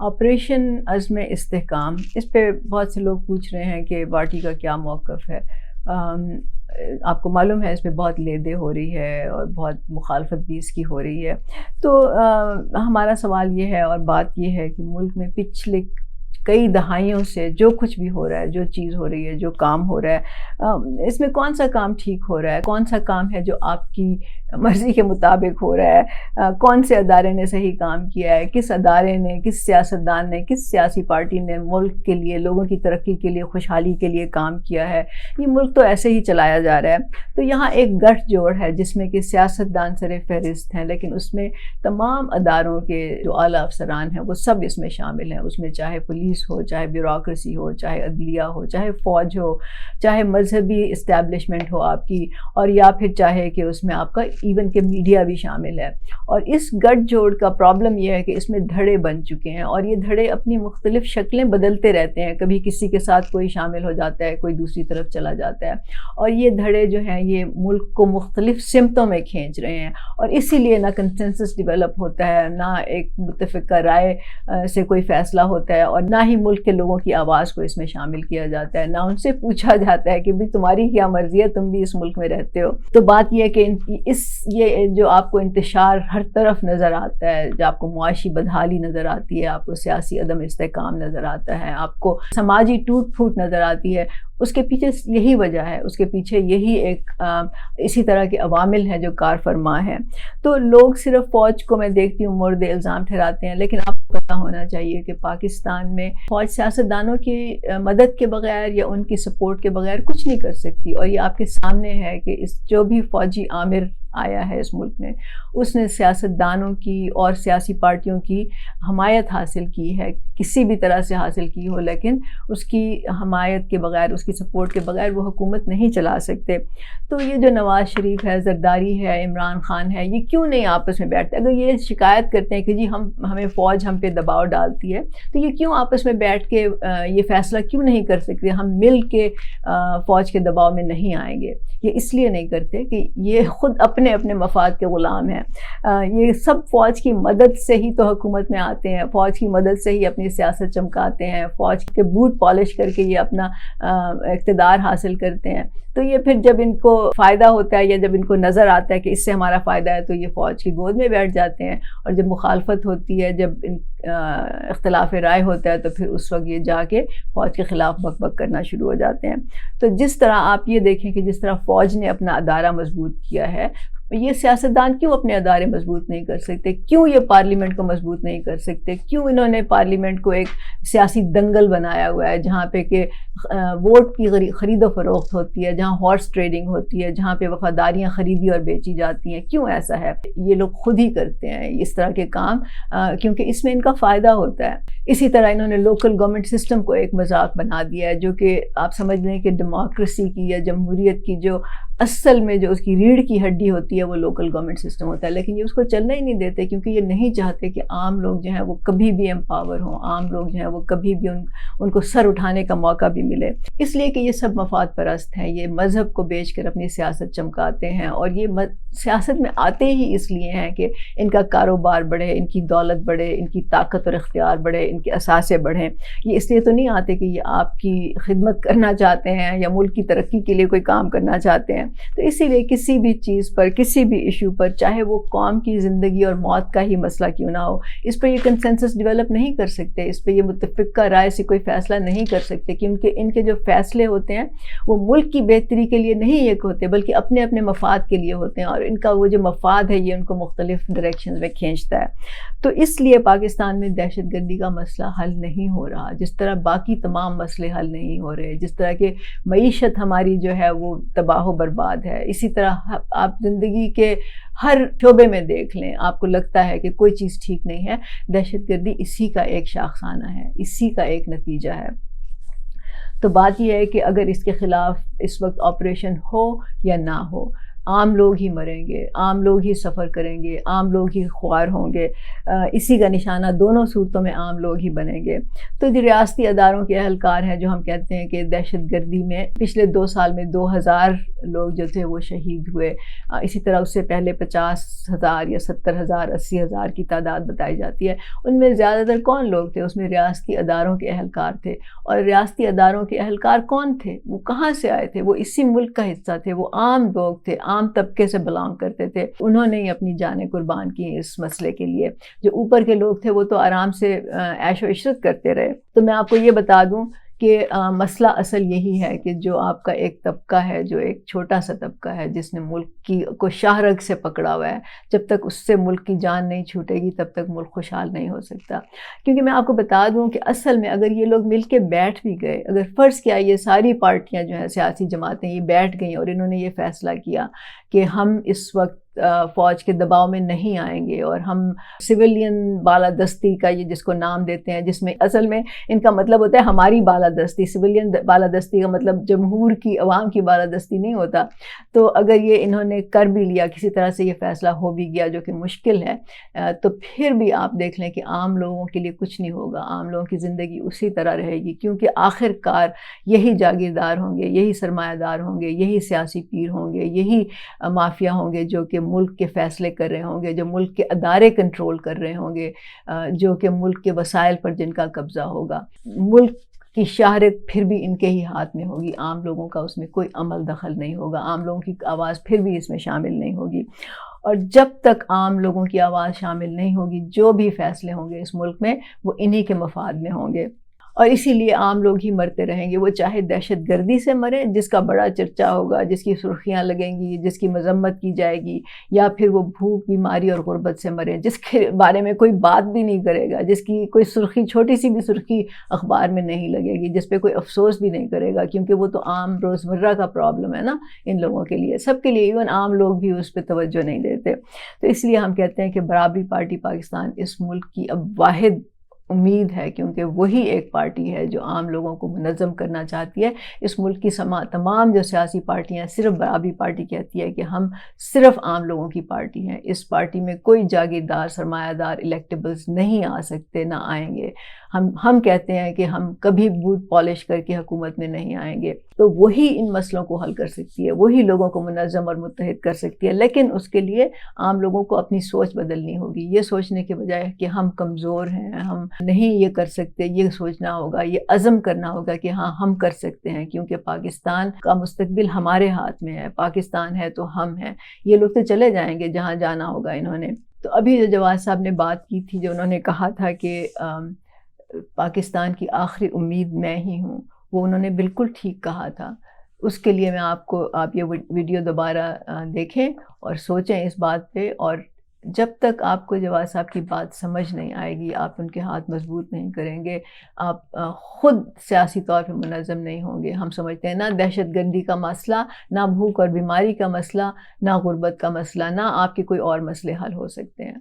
Operation عزم استحکام، اس پہ بہت سے لوگ پوچھ رہے ہیں کہ پارٹی کا کیا موقف ہے۔ آپ کو معلوم ہے اس پہ بہت لیدے ہو رہی ہے اور بہت مخالفت بھی اس کی ہو رہی ہے۔ تو ہمارا سوال یہ ہے اور بات یہ ہے کہ ملک میں پچھلے کئی دہائیوں سے جو کچھ بھی ہو رہا ہے، جو چیز ہو رہی ہے، جو کام ہو رہا ہے، اس میں کون سا کام ٹھیک ہو رہا ہے؟ کون سا کام ہے جو آپ کی مرضی کے مطابق ہو رہا ہے؟ کون سے ادارے نے صحیح کام کیا ہے؟ کس ادارے نے، کس سیاستدان نے، کس سیاسی پارٹی نے ملک کے لیے، لوگوں کی ترقی کے لیے، خوشحالی کے لیے کام کیا ہے؟ یہ ملک تو ایسے ہی چلایا جا رہا ہے۔ تو یہاں ایک گٹھ جوڑ ہے جس میں کہ سیاستدان سر فہرست ہیں، لیکن اس میں تمام اداروں کے جو اعلیٰ افسران ہیں وہ سب اس میں شامل ہیں۔ اس میں چاہے پولیس ہو، چاہے بیوروکریسی ہو، چاہے عدلیہ ہو، چاہے فوج ہو، چاہے مذہبی اسٹیبلشمنٹ ہو آپ کی، اور یا پھر چاہے کہ اس میں آپ کا ایون کہ میڈیا بھی شامل ہے۔ اور اس گٹھ جوڑ کا پرابلم یہ ہے کہ اس میں دھڑے بن چکے ہیں، اور یہ دھڑے اپنی مختلف شکلیں بدلتے رہتے ہیں۔ کبھی کسی کے ساتھ کوئی شامل ہو جاتا ہے، کوئی دوسری طرف چلا جاتا ہے، اور یہ دھڑے جو ہیں یہ ملک کو مختلف سمتوں میں کھینچ رہے ہیں، اور اسی لیے نہ کنسنسس ڈیولپ ہوتا ہے، نہ ایک متفقہ رائے سے کوئی فیصلہ ہوتا ہے، اور نہ ہی ملک کے لوگوں کی آواز کو اس میں شامل کیا جاتا ہے، نہ ان سے پوچھا جاتا ہے کہ بھی تمہاری کیا مرضی ہے، تم بھی اس ملک میں رہتے ہو۔ تو بات یہ ہے کہ یہ جو آپ کو انتشار ہر طرف نظر آتا ہے، جو آپ کو معاشی بدحالی نظر آتی ہے، آپ کو سیاسی عدم استحکام نظر آتا ہے، آپ کو سماجی ٹوٹ پھوٹ نظر آتی ہے، اس کے پیچھے یہی وجہ ہے، اس کے پیچھے یہی ایک اسی طرح کے عوامل ہیں جو کار فرما ہیں۔ تو لوگ صرف فوج کو میں دیکھتی ہوں مورد الزام ٹھہراتے ہیں، لیکن آپ کو پتہ ہونا چاہیے کہ پاکستان میں فوج سیاستدانوں کی مدد کے بغیر یا ان کی سپورٹ کے بغیر کچھ نہیں کر سکتی، اور یہ آپ کے سامنے ہے کہ جو بھی فوجی آمر آیا ہے اس ملک میں، اس نے سیاستدانوں کی اور سیاسی پارٹیوں کی حمایت حاصل کی ہے، کسی بھی طرح سے حاصل کی ہو، لیکن اس کی حمایت کے بغیر، اس کی سپورٹ کے بغیر وہ حکومت نہیں چلا سکتے۔ تو یہ جو نواز شریف ہے، زرداری ہے، عمران خان ہے، یہ کیوں نہیں آپس میں بیٹھتے؟ اگر یہ شکایت کرتے ہیں کہ جی ہمیں فوج ہم پہ دباؤ ڈالتی ہے، تو یہ کیوں آپس میں بیٹھ کے یہ فیصلہ کیوں نہیں کر سکتے ہم مل کے فوج کے دباؤ میں نہیں آئیں گے؟ یہ اس لیے نہیں کرتے کہ یہ خود اپنے مفاد کے غلام ہیں۔ یہ سب فوج کی مدد سے ہی تو حکومت میں آتے ہیں، فوج کی مدد سے ہی اپنی سیاست چمکاتے ہیں، فوج کے بوٹ پالش کر کے یہ اپنا اقتدار حاصل کرتے ہیں۔ تو یہ پھر جب ان کو فائدہ ہوتا ہے یا جب ان کو نظر آتا ہے کہ اس سے ہمارا فائدہ ہے، تو یہ فوج کی گود میں بیٹھ جاتے ہیں، اور جب مخالفت ہوتی ہے، جب اختلاف رائے ہوتا ہے، تو پھر اس وقت یہ جا کے فوج کے خلاف بک بک کرنا شروع ہو جاتے ہیں۔ تو جس طرح آپ یہ دیکھیں کہ جس طرح فوج نے اپنا ادارہ مضبوط کیا ہے، یہ سیاستدان کیوں اپنے ادارے مضبوط نہیں کر سکتے؟ کیوں یہ پارلیمنٹ کو مضبوط نہیں کر سکتے؟ کیوں انہوں نے پارلیمنٹ کو ایک سیاسی دنگل بنایا ہوا ہے، جہاں پہ کہ ووٹ کی خرید و فروخت ہوتی ہے، جہاں ہارس ٹریڈنگ ہوتی ہے، جہاں پہ وفاداریاں خریدی اور بیچی جاتی ہیں؟ کیوں ایسا ہے؟ یہ لوگ خود ہی کرتے ہیں اس طرح کے کام، کیونکہ اس میں ان کا فائدہ ہوتا ہے۔ اسی طرح انہوں نے لوکل گورنمنٹ سسٹم کو ایک مذاق بنا دیا ہے، جو کہ آپ سمجھ لیں کہ ڈیموکریسی کی یا جمہوریت کی جو اصل میں جو اس کی ریڑھ کی ہڈی ہوتی ہے وہ لوکل گورنمنٹ سسٹم ہوتا ہے، لیکن یہ اس کو چلنا ہی نہیں دیتے، کیونکہ یہ نہیں چاہتے کہ عام لوگ جو ہیں وہ کبھی بھی امپاور ہوں، عام لوگ جو ہیں وہ کبھی بھی ان کو سر اٹھانے کا موقع بھی ملے۔ اس لیے کہ یہ سب مفاد پرست ہیں، یہ مذہب کو بیچ کر اپنی سیاست چمکاتے ہیں، اور یہ سیاست میں آتے ہی اس لیے ہیں کہ ان کا کاروبار بڑھے، ان کی دولت بڑھے، ان کی طاقت اور اختیار بڑھے، ان کے اثاثے بڑھیں۔ یہ اس لیے تو نہیں آتے کہ یہ آپ کی خدمت کرنا چاہتے ہیں یا ملک کی ترقی کے لیے کوئی کام کرنا چاہتے ہیں۔ تو اسی لیے کسی بھی چیز پر، کسی بھی ایشو پر، چاہے وہ قوم کی زندگی اور موت کا ہی مسئلہ کیوں نہ ہو، اس پر یہ کنسنسس ڈیولپ نہیں کر سکتے، اس پہ یہ متفقہ رائے سے کوئی فیصلہ نہیں کر سکتے، کیونکہ ان کے جو فیصلے ہوتے ہیں وہ ملک کی بہتری کے لیے نہیں ایک ہوتے، بلکہ اپنے مفاد کے لیے ہوتے ہیں، اور ان کا وہ جو مفاد ہے یہ ان کو مختلف ڈائریکشنز میں کھینچتا ہے۔ تو اس لیے پاکستان میں دہشت گردی کا مسئلہ حل نہیں ہو رہا، جس طرح باقی تمام مسئلے حل نہیں ہو رہے، جس طرح کہ معیشت ہماری جو ہے وہ تباہ و برباد ہے، اسی طرح آپ زندگی کے ہر شعبے میں دیکھ لیں، آپ کو لگتا ہے کہ کوئی چیز ٹھیک نہیں ہے۔ دہشت گردی اسی کا ایک شاخسانہ ہے، اسی کا ایک نتیجہ ہے۔ تو بات یہ ہے کہ اگر اس کے خلاف اس وقت آپریشن ہو یا نہ ہو، عام لوگ ہی مریں گے، عام لوگ ہی سفر کریں گے، عام لوگ ہی خوار ہوں گے، اسی کا نشانہ دونوں صورتوں میں عام لوگ ہی بنیں گے۔ تو جو ریاستی اداروں کے اہلکار ہیں جو ہم کہتے ہیں کہ دہشت گردی میں پچھلے 2 سال میں 2000 لوگ جو تھے وہ شہید ہوئے، اسی طرح اس سے پہلے 50,000 یا 70,000 80,000 کی تعداد بتائی جاتی ہے۔ ان میں زیادہ تر کون لوگ تھے؟ اس میں ریاستی اداروں کے اہلکار تھے۔ اور ریاستی اداروں کے اہلکار کون تھے؟ وہ کہاں سے آئے تھے؟ وہ اسی ملک کا حصہ تھے، وہ عام لوگ تھے، عام طبقے سے بلانگ کرتے تھے۔ انہوں نے ہی اپنی جانیں قربان کی اس مسئلے کے لیے۔ جو اوپر کے لوگ تھے وہ تو آرام سے عیش و عشرت کرتے رہے۔ تو میں آپ کو یہ بتا دوں کہ مسئلہ اصل یہی ہے کہ جو آپ کا ایک طبقہ ہے، جو ایک چھوٹا سا طبقہ ہے جس نے ملک کو شاہرگ سے پکڑا ہوا ہے، جب تک اس سے ملک کی جان نہیں چھوٹے گی تب تک ملک خوشحال نہیں ہو سکتا۔ کیونکہ میں آپ کو بتا دوں کہ اصل میں اگر یہ لوگ مل کے بیٹھ بھی گئے، اگر فرض کیا یہ ساری پارٹیاں جو ہیں سیاسی جماعتیں یہ بیٹھ گئیں اور انہوں نے یہ فیصلہ کیا کہ ہم اس وقت فوج کے دباؤ میں نہیں آئیں گے اور ہم سویلین بالادستی کا یہ جس کو نام دیتے ہیں، جس میں اصل میں ان کا مطلب ہوتا ہے ہماری بالادستی، سویلین بالادستی کا مطلب جمہور کی عوام کی بالادستی نہیں ہوتا۔ تو اگر یہ انہوں نے کر بھی لیا، کسی طرح سے یہ فیصلہ ہو بھی گیا جو کہ مشکل ہے، تو پھر بھی آپ دیکھ لیں کہ عام لوگوں کے لیے کچھ نہیں ہوگا، عام لوگوں کی زندگی اسی طرح رہے گی، کیونکہ آخر کار یہی جاگیردار ہوں گے، یہی سرمایہ دار ہوں گے، یہی سیاسی پیر ہوں گے، یہی مافیا ہوں گے جو کہ ملک کے فیصلے کر رہے ہوں گے، جو ملک کے ادارے کنٹرول کر رہے ہوں گے، جو کہ ملک کے وسائل پر جن کا قبضہ ہوگا۔ ملک کی شہرت پھر بھی ان کے ہی ہاتھ میں ہوگی، عام لوگوں کا اس میں کوئی عمل دخل نہیں ہوگا، عام لوگوں کی آواز پھر بھی اس میں شامل نہیں ہوگی۔ اور جب تک عام لوگوں کی آواز شامل نہیں ہوگی، جو بھی فیصلے ہوں گے اس ملک میں وہ انہی کے مفاد میں ہوں گے، اور اسی لیے عام لوگ ہی مرتے رہیں گے۔ وہ چاہے دہشت گردی سے مریں جس کا بڑا چرچا ہوگا، جس کی سرخیاں لگیں گی، جس کی مذمت کی جائے گی، یا پھر وہ بھوک، بیماری اور غربت سے مریں جس کے بارے میں کوئی بات بھی نہیں کرے گا، جس کی کوئی سرخی، چھوٹی سی بھی سرخی اخبار میں نہیں لگے گی، جس پہ کوئی افسوس بھی نہیں کرے گا، کیونکہ وہ تو عام روزمرہ کا پرابلم ہے نا ان لوگوں کے لیے، سب کے لیے، ایون عام لوگ بھی اس پہ توجہ نہیں دیتے۔ تو اس لیے ہم کہتے ہیں کہ برابری پارٹی پاکستان اس ملک کی اب واحد امید ہے، کیونکہ وہی ایک پارٹی ہے جو عام لوگوں کو منظم کرنا چاہتی ہے۔ اس ملک کی تمام جو سیاسی پارٹیاں صرف برابری پارٹی کہتی ہے کہ ہم صرف عام لوگوں کی پارٹی ہیں، اس پارٹی میں کوئی جاگیردار، سرمایہ دار، الیکٹیبلز نہیں آ سکتے، نہ آئیں گے۔ ہم کہتے ہیں کہ ہم کبھی بوت پالش کر کے حکومت میں نہیں آئیں گے، تو وہی ان مسئلوں کو حل کر سکتی ہے، وہی لوگوں کو منظم اور متحد کر سکتی ہے، لیکن اس کے لیے عام لوگوں کو اپنی سوچ بدلنی ہوگی۔ یہ سوچنے کے بجائے کہ ہم کمزور ہیں، ہم نہیں یہ کر سکتے، یہ سوچنا ہوگا، یہ عزم کرنا ہوگا کہ ہاں ہم کر سکتے ہیں، کیونکہ پاکستان کا مستقبل ہمارے ہاتھ میں ہے، پاکستان ہے تو ہم ہیں۔ یہ لوگ تو چلے جائیں گے جہاں جانا ہوگا انہوں نے۔ تو ابھی جو جواد صاحب نے بات کی تھی، جو انہوں نے کہا تھا کہ پاکستان کی آخری امید میں ہی ہوں، وہ انہوں نے بالکل ٹھیک کہا تھا۔ اس کے لیے میں آپ یہ ویڈیو دوبارہ دیکھیں اور سوچیں اس بات پہ، اور جب تک آپ کو جواد صاحب کی بات سمجھ نہیں آئے گی، آپ ان کے ہاتھ مضبوط نہیں کریں گے، آپ خود سیاسی طور پہ منظم نہیں ہوں گے۔ ہم سمجھتے ہیں نہ دہشت گردی کا مسئلہ، نہ بھوک اور بیماری کا مسئلہ، نہ غربت کا مسئلہ، نہ آپ کے کوئی اور مسئلے حل ہو سکتے ہیں۔